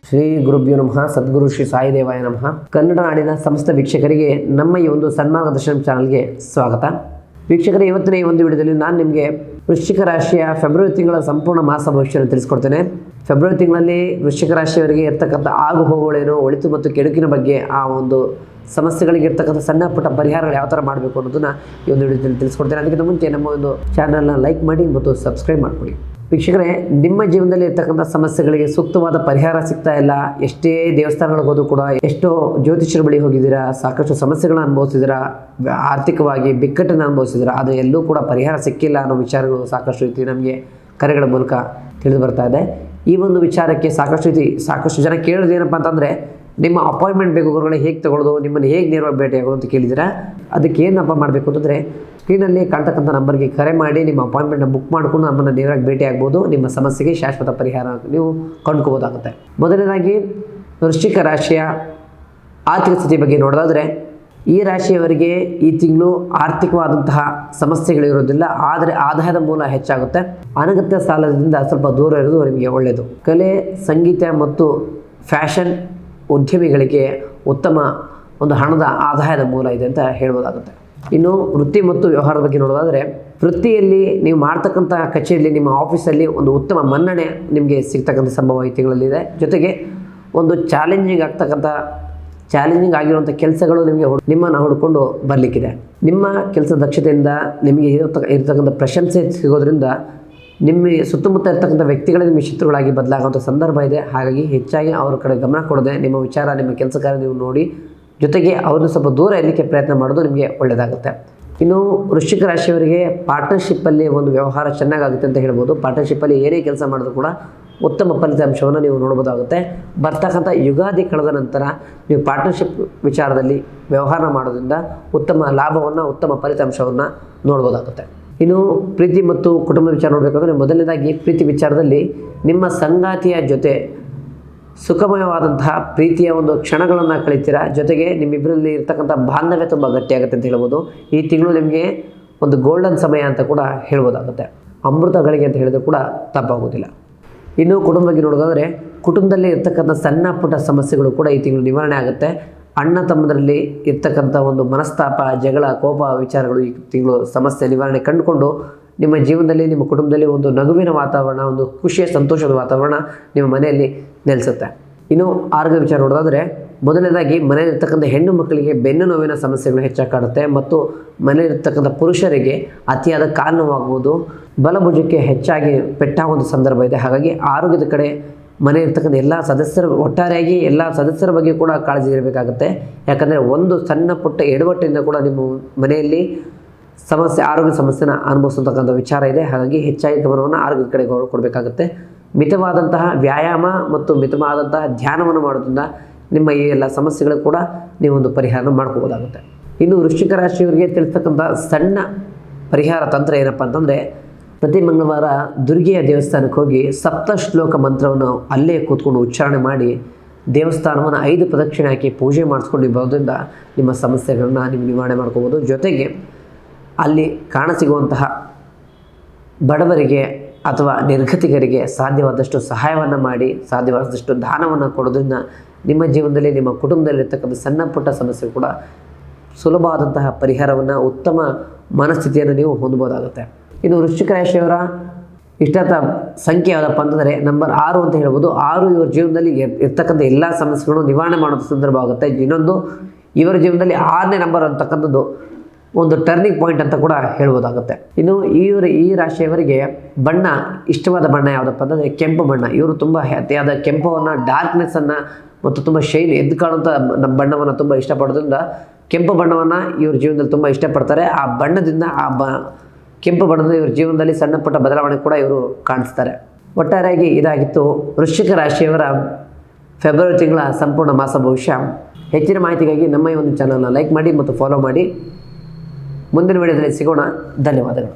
ಶ್ರೀ ಗುರುಭ್ಯೋ ನಮಃ. ಸದ್ಗುರು ಶ್ರೀ ಸಾಯಿದೇವಾಯ ನಮಃ. ಕನ್ನಡ ನಾಡಿನ ಸಮಸ್ತ ವೀಕ್ಷಕರಿಗೆ ನಮ್ಮ ಈ ಒಂದು ಸನ್ಮಾರ್ಗದರ್ಶನ ಚಾನಲ್ಗೆ ಸ್ವಾಗತ. ವೀಕ್ಷಕರೇ, ಇವತ್ತಿನ ಈ ಒಂದು ವಿಡಿಯೋದಲ್ಲಿ ನಾನು ನಿಮಗೆ ವೃಶ್ಚಿಕ ರಾಶಿಯ ಫೆಬ್ರವರಿ ತಿಂಗಳ ಸಂಪೂರ್ಣ ಮಾಸ ಭವಿಷ್ಯವನ್ನು ತಿಳಿಸ್ಕೊಡ್ತೇನೆ. ಫೆಬ್ರವರಿ ತಿಂಗಳಲ್ಲಿ ವೃಶ್ಚಿಕ ರಾಶಿಯವರಿಗೆ ಇರ್ತಕ್ಕಂಥ ಆಗು ಹೋಗುಗಳೇನು, ಒಳಿತು ಮತ್ತು ಕೆಡುಕಿನ ಬಗ್ಗೆ, ಆ ಒಂದು ಸಮಸ್ಯೆಗಳಿಗೆ ಇರ್ತಕ್ಕಂಥ ಸಣ್ಣ ಪುಟ್ಟ ಪರಿಹಾರಗಳು ಯಾವ ಥರ ಮಾಡಬೇಕು ಅನ್ನೋದನ್ನು ಈ ಒಂದು ವಿಡಿಯೋದಲ್ಲಿ ತಿಳಿಸ್ಕೊಡ್ತೇನೆ. ಅದಕ್ಕಿಂತ ಮುಂಚೆ ನಮ್ಮ ಒಂದು ಚಾನಲ್ನ ಲೈಕ್ ಮಾಡಿ ಮತ್ತು ಸಬ್ಸ್ಕ್ರೈಬ್ ಮಾಡಿಕೊಡಿ. ವೀಕ್ಷಕರೇ, ನಿಮ್ಮ ಜೀವನದಲ್ಲಿ ಇರ್ತಕ್ಕಂಥ ಸಮಸ್ಯೆಗಳಿಗೆ ಸೂಕ್ತವಾದ ಪರಿಹಾರ ಸಿಗ್ತಾ ಇಲ್ಲ. ಎಷ್ಟೇ ದೇವಸ್ಥಾನಗಳಿಗೆ ಹೋದರೂ ಕೂಡ, ಎಷ್ಟೋ ಜ್ಯೋತಿಷ್ಯರ ಬಳಿ ಹೋಗಿದ್ದೀರಾ, ಸಾಕಷ್ಟು ಸಮಸ್ಯೆಗಳನ್ನ ಅನುಭವಿಸಿದ್ದೀರಾ, ಆರ್ಥಿಕವಾಗಿ ಬಿಕ್ಕಟ್ಟನ್ನು ಅನುಭವಿಸಿದ್ದೀರಾ, ಅದು ಎಲ್ಲೂ ಕೂಡ ಪರಿಹಾರ ಸಿಕ್ಕಿಲ್ಲ ಅನ್ನೋ ವಿಚಾರಗಳು ಸಾಕಷ್ಟು ರೀತಿ ನಮಗೆ ಕರೆಗಳ ಮೂಲಕ ತಿಳಿದು ಬರ್ತಾ ಇದೆ. ಈ ಒಂದು ವಿಚಾರಕ್ಕೆ ಸಾಕಷ್ಟು ಜನ ಕೇಳೋದು ಏನಪ್ಪ ಅಂತಂದರೆ, ನಿಮ್ಮ ಅಪಾಯಿಂಟ್ಮೆಂಟ್ ಬೇಕು ಗುರುಗಳೇ, ಹೇಗೆ ತಗೊಳ್ಳೋದು, ನಿಮ್ಮನ್ನು ಹೇಗೆ ನೇರವಾಗಿ ಭೇಟಿಯಾಗೋದು ಅಂತ ಕೇಳಿದ್ದೀರಾ. ಅದಕ್ಕೆ ಏನಪ್ಪ ಮಾಡಬೇಕು ಅಂತಂದರೆ, ಸ್ಕ್ರೀನಲ್ಲಿ ಕಾಣ್ತಕ್ಕಂಥ ನಂಬರ್ಗೆ ಕರೆ ಮಾಡಿ ನಿಮ್ಮ ಅಪಾಯಿಂಟ್ಮೆಂಟ್ನ ಬುಕ್ ಮಾಡಿಕೊಂಡು ನಮ್ಮನ್ನು ನೇರವಾಗಿ ಭೇಟಿ ಆಗ್ಬೋದು. ನಿಮ್ಮ ಸಮಸ್ಯೆಗೆ ಶಾಶ್ವತ ಪರಿಹಾರ ನೀವು ಕಂಡುಕೋಬೋದಾಗುತ್ತೆ. ಮೊದಲನೇದಾಗಿ ವೃಶ್ಚಿಕ ರಾಶಿಯ ಆರ್ಥಿಕ ಸ್ಥಿತಿ ಬಗ್ಗೆ ನೋಡೋದಾದರೆ, ಈ ರಾಶಿಯವರಿಗೆ ಈ ತಿಂಗಳು ಆರ್ಥಿಕವಾದಂತಹ ಸಮಸ್ಯೆಗಳಿರೋದಿಲ್ಲ, ಆದರೆ ಆದಾಯದ ಮೂಲ ಹೆಚ್ಚಾಗುತ್ತೆ. ಅನಗತ್ಯ ಸಾಲದಿಂದ ಸ್ವಲ್ಪ ದೂರ ಇರೋದು ನಿಮಗೆ ಒಳ್ಳೆಯದು. ಕಲೆ, ಸಂಗೀತ ಮತ್ತು ಫ್ಯಾಷನ್ ಉದ್ಯಮಿಗಳಿಗೆ ಉತ್ತಮ ಒಂದು ಹಣದ ಆದಾಯದ ಮೂಲ ಇದೆ ಅಂತ ಹೇಳ್ಬೋದಾಗುತ್ತೆ. ಇನ್ನು ವೃತ್ತಿ ಮತ್ತು ವ್ಯವಹಾರದ ಬಗ್ಗೆ ನೋಡೋದಾದರೆ, ವೃತ್ತಿಯಲ್ಲಿ ನೀವು ಮಾಡ್ತಕ್ಕಂಥ ಕಚೇರಿಯಲ್ಲಿ, ನಿಮ್ಮ ಆಫೀಸಲ್ಲಿ ಒಂದು ಉತ್ತಮ ಮನ್ನಣೆ ನಿಮಗೆ ಸಿಗ್ತಕ್ಕಂಥ ಸಂಭವ ಈ ತಿಂಗಳಲ್ಲಿದೆ. ಜೊತೆಗೆ ಒಂದು ಚಾಲೆಂಜಿಂಗ್ ಆಗಿರುವಂಥ ಕೆಲಸಗಳು ನಿಮ್ಮನ್ನು ಹುಡ್ಕೊಂಡು ಬರಲಿಕ್ಕಿದೆ. ನಿಮ್ಮ ಕೆಲಸ ದಕ್ಷತೆಯಿಂದ ನಿಮಗೆ ಇರತಕ್ಕಂಥ ಪ್ರಶಂಸೆ ಸಿಗೋದ್ರಿಂದ ನಿಮ್ಮ ಸುತ್ತಮುತ್ತ ಇರ್ತಕ್ಕಂಥ ವ್ಯಕ್ತಿಗಳೇ ನಿಮ್ಮ ಶತ್ರುಗಳಾಗಿ ಬದಲಾಗುವಂಥ ಸಂದರ್ಭ ಇದೆ. ಹಾಗಾಗಿ ಹೆಚ್ಚಾಗಿ ಅವ್ರ ಕಡೆ ಗಮನ ಕೊಡದೆ ನಿಮ್ಮ ವಿಚಾರ, ನಿಮ್ಮ ಕೆಲಸ ಕಾರ್ಯ ನೀವು ನೋಡಿ, ಜೊತೆಗೆ ಅವ್ರನ್ನ ಸ್ವಲ್ಪ ದೂರ ಇರಲಿಕ್ಕೆ ಪ್ರಯತ್ನ ಮಾಡೋದು ನಿಮಗೆ ಒಳ್ಳೆಯದಾಗುತ್ತೆ. ಇನ್ನು ವೃಶ್ಚಿಕ ರಾಶಿಯವರಿಗೆ ಪಾರ್ಟ್ನರ್ಶಿಪ್ಪಲ್ಲಿ ಒಂದು ವ್ಯವಹಾರ ಚೆನ್ನಾಗಾಗುತ್ತೆ ಅಂತ ಹೇಳ್ಬೋದು. ಪಾರ್ಟ್ನರ್ಶಿಪ್ಪಲ್ಲಿ ಏನೇ ಕೆಲಸ ಮಾಡಿದ್ರು ಕೂಡ ಉತ್ತಮ ಫಲಿತಾಂಶವನ್ನು ನೀವು ನೋಡ್ಬೋದಾಗುತ್ತೆ. ಬರ್ತಕ್ಕಂಥ ಯುಗಾದಿ ಕಳೆದ ನಂತರ ನೀವು ಪಾರ್ಟ್ನರ್ಶಿಪ್ ವಿಚಾರದಲ್ಲಿ ವ್ಯವಹಾರ ಮಾಡೋದ್ರಿಂದ ಉತ್ತಮ ಲಾಭವನ್ನು, ಉತ್ತಮ ಫಲಿತಾಂಶವನ್ನು ನೋಡ್ಬೋದಾಗುತ್ತೆ. ಇನ್ನು ಪ್ರೀತಿ ಮತ್ತು ಕುಟುಂಬದ ವಿಚಾರ ನೋಡಬೇಕಂದ್ರೆ, ಮೊದಲನೇದಾಗಿ ಪ್ರೀತಿ ವಿಚಾರದಲ್ಲಿ ನಿಮ್ಮ ಸಂಗಾತಿಯ ಜೊತೆ ಸುಖಮಯವಾದಂತಹ ಪ್ರೀತಿಯ ಒಂದು ಕ್ಷಣಗಳನ್ನು ಕಳೀತೀರಾ. ಜೊತೆಗೆ ನಿಮ್ಮಿಬ್ಬರಲ್ಲಿ ಇರ್ತಕ್ಕಂಥ ಬಾಂಧವ್ಯ ತುಂಬ ಗಟ್ಟಿಯಾಗುತ್ತೆ ಅಂತ ಹೇಳ್ಬೋದು. ಈ ತಿಂಗಳು ನಿಮಗೆ ಒಂದು ಗೋಲ್ಡನ್ ಸಮಯ ಅಂತ ಕೂಡ ಹೇಳ್ಬೋದಾಗುತ್ತೆ. ಅಮೃತ ಗಳಿಗೆ ಅಂತ ಹೇಳಿದ್ರು ಕೂಡ ತಪ್ಪಾಗೋದಿಲ್ಲ. ಇನ್ನು ಕುಟುಂಬ ಬಗ್ಗೆ ನೋಡೋದಾದರೆ, ಕುಟುಂಬದಲ್ಲಿ ಇರ್ತಕ್ಕಂಥ ಸಣ್ಣ ಪುಟ್ಟ ಸಮಸ್ಯೆಗಳು ಕೂಡ ಈ ತಿಂಗಳು ನಿವಾರಣೆ ಆಗುತ್ತೆ. ಅಣ್ಣ ತಮ್ಮದರಲ್ಲಿ ಇರ್ತಕ್ಕಂಥ ಒಂದು ಮನಸ್ತಾಪ, ಜಗಳ, ಕೋಪ ವಿಚಾರಗಳು ಈ ತಿಂಗಳು ಸಮಸ್ಯೆ ನಿವಾರಣೆ ಕಂಡುಕೊಂಡು ನಿಮ್ಮ ಜೀವನದಲ್ಲಿ, ನಿಮ್ಮ ಕುಟುಂಬದಲ್ಲಿ ಒಂದು ನಗುವಿನ ವಾತಾವರಣ, ಒಂದು ಖುಷಿಯ ಸಂತೋಷದ ವಾತಾವರಣ ನಿಮ್ಮ ಮನೆಯಲ್ಲಿ ನೆಲೆಸುತ್ತೆ. ಇನ್ನು ಆರೋಗ್ಯ ವಿಚಾರ ನೋಡೋದಾದರೆ, ಮೊದಲನೇದಾಗಿ ಮನೆಯಲ್ಲಿರ್ತಕ್ಕಂಥ ಹೆಣ್ಣು ಮಕ್ಕಳಿಗೆ ಬೆನ್ನು ನೋವಿನ ಸಮಸ್ಯೆಗಳು ಹೆಚ್ಚಾಗಿ ಕಾಡುತ್ತೆ ಮತ್ತು ಮನೆಯಲ್ಲಿರ್ತಕ್ಕಂಥ ಪುರುಷರಿಗೆ ಅತಿಯಾದ ಕಾಲು ನೋವಾಗ್ಬೋದು, ಬಲಭುಜಕ್ಕೆ ಹೆಚ್ಚಾಗಿ ಪೆಟ್ಟಾಗುವಂಥ ಸಂದರ್ಭ ಇದೆ. ಹಾಗಾಗಿ ಆರೋಗ್ಯದ ಕಡೆ ಮನೆ ಇರ್ತಕ್ಕಂಥ ಎಲ್ಲ ಒಟ್ಟಾರೆಯಾಗಿ ಎಲ್ಲ ಸದಸ್ಯರ ಬಗ್ಗೆ ಕೂಡ ಕಾಳಜಿ ಇರಬೇಕಾಗುತ್ತೆ. ಯಾಕಂದರೆ ಒಂದು ಸಣ್ಣ ಪುಟ್ಟ ಎಡವಟ್ಟಿಂದ ಕೂಡ ನಿಮ್ಮ ಮನೆಯಲ್ಲಿ ಆರೋಗ್ಯ ಸಮಸ್ಯೆನ ಅನುಭವಿಸತಕ್ಕಂಥ ವಿಚಾರ ಇದೆ. ಹಾಗಾಗಿ ಹೆಚ್ಚಾಗಿ ಗಮನವನ್ನು ಆರೋಗ್ಯದ ಕಡೆ ಕೊಡಬೇಕಾಗುತ್ತೆ. ಮಿತವಾದಂತಹ ವ್ಯಾಯಾಮ ಮತ್ತು ಮಿತವಾದಂತಹ ಧ್ಯಾನವನ್ನು ಮಾಡೋದ್ರಿಂದ ನಿಮ್ಮ ಈ ಎಲ್ಲ ಸಮಸ್ಯೆಗಳು ಕೂಡ ನೀವೊಂದು ಪರಿಹಾರ ಮಾಡ್ಕೋಬೋದಾಗುತ್ತೆ. ಇನ್ನು ವೃಶ್ಚಿಕ ರಾಶಿಯವರಿಗೆ ತಿಳಿಸ್ತಕ್ಕಂಥ ಸಣ್ಣ ಪರಿಹಾರ ತಂತ್ರ ಏನಪ್ಪ ಅಂತಂದರೆ, ಪ್ರತಿ ಮಂಗಳವಾರ ದುರ್ಗೆಯ ದೇವಸ್ಥಾನಕ್ಕೆ ಹೋಗಿ ಸಪ್ತ ಶ್ಲೋಕ ಮಂತ್ರವನ್ನು ಅಲ್ಲೇ ಕೂತ್ಕೊಂಡು ಉಚ್ಚಾರಣೆ ಮಾಡಿ ದೇವಸ್ಥಾನವನ್ನು 5 ಪ್ರದಕ್ಷಿಣೆ ಹಾಕಿ ಪೂಜೆ ಮಾಡಿಸ್ಕೊಂಡು ಬರೋದ್ರಿಂದ ನಿಮ್ಮ ಸಮಸ್ಯೆಗಳನ್ನ ನೀವು ನಿವಾರಣೆ ಮಾಡ್ಕೋಬೋದು. ಜೊತೆಗೆ ಅಲ್ಲಿ ಕಾಣಸಿಗುವಂತಹ ಬಡವರಿಗೆ ಅಥವಾ ನಿರ್ಗತಿಕರಿಗೆ ಸಾಧ್ಯವಾದಷ್ಟು ಸಹಾಯವನ್ನು ಮಾಡಿ, ಸಾಧ್ಯವಾದಷ್ಟು ದಾನವನ್ನು ಕೊಡೋದ್ರಿಂದ ನಿಮ್ಮ ಜೀವನದಲ್ಲಿ, ನಿಮ್ಮ ಕುಟುಂಬದಲ್ಲಿ ಇರ್ತಕ್ಕಂಥ ಸಣ್ಣ ಪುಟ್ಟ ಸಮಸ್ಯೆ ಕೂಡ ಸುಲಭವಾದಂತಹ ಪರಿಹಾರವನ್ನು, ಉತ್ತಮ ಮನಸ್ಥಿತಿಯನ್ನು ನೀವು ಹೊಂದಬೋದಾಗುತ್ತೆ. ಇನ್ನು ವೃಶ್ಚಿಕ ರಾಶಿಯವರ ಇಷ್ಟದ ಸಂಖ್ಯೆ ಯಾವುದಪ್ಪ ಅಂತಂದರೆ ನಂಬರ್ 6 ಅಂತ ಹೇಳ್ಬೋದು. 6 ಇವರ ಜೀವನದಲ್ಲಿ ಇರ್ತಕ್ಕಂಥ ಎಲ್ಲ ಸಮಸ್ಯೆಗಳು ನಿವಾರಣೆ ಮಾಡೋ ಸಂದರ್ಭ ಆಗುತ್ತೆ. ಇನ್ನೊಂದು, ಇವರ ಜೀವನದಲ್ಲಿ 6ನೇ ನಂಬರ್ ಅಂತಕ್ಕಂಥದ್ದು ಒಂದು ಟರ್ನಿಂಗ್ ಪಾಯಿಂಟ್ ಅಂತ ಕೂಡ ಹೇಳ್ಬೋದಾಗುತ್ತೆ. ಇನ್ನು ಈ ರಾಶಿಯವರಿಗೆ ಇಷ್ಟವಾದ ಬಣ್ಣ ಯಾವುದಪ್ಪ ಅಂತಂದರೆ ಕೆಂಪು ಬಣ್ಣ. ಇವರು ತುಂಬ ಅತಿಯಾದ ಕೆಂಪವನ್ನು, ಡಾರ್ಕ್ನೆಸ್ಸನ್ನು ಮತ್ತು ತುಂಬ ಶೈನ್ ಎದ್ದು ಕಾಣುವಂಥ ಬಣ್ಣವನ್ನು ತುಂಬ ಇಷ್ಟಪಡೋದ್ರಿಂದ ಕೆಂಪು ಬಣ್ಣವನ್ನು ಇವ್ರ ಜೀವನದಲ್ಲಿ ತುಂಬ ಇಷ್ಟಪಡ್ತಾರೆ. ಆ ಬಣ್ಣದಿಂದ, ಕೆಂಪು ಬಣ್ಣದ ಇವ್ರ ಜೀವನದಲ್ಲಿ ಸಣ್ಣ ಪುಟ್ಟ ಬದಲಾವಣೆ ಕೂಡ ಇವರು ಕಾಣಿಸ್ತಾರೆ. ಒಟ್ಟಾರೆಯಾಗಿ ಇದಾಗಿತ್ತು ವೃಶ್ಚಿಕ ರಾಶಿಯವರ ಫೆಬ್ರವರಿ ತಿಂಗಳ ಸಂಪೂರ್ಣ ಮಾಸ ಭವಿಷ್ಯ. ಹೆಚ್ಚಿನ ಮಾಹಿತಿಗಾಗಿ ನಮ್ಮ ಈ ಒಂದು ಚಾನಲ್ನ ಲೈಕ್ ಮಾಡಿ ಮತ್ತು ಫಾಲೋ ಮಾಡಿ. ಮುಂದಿನ ವಿಡಿಯೋದಲ್ಲಿ ಸಿಗೋಣ. ಧನ್ಯವಾದಗಳು.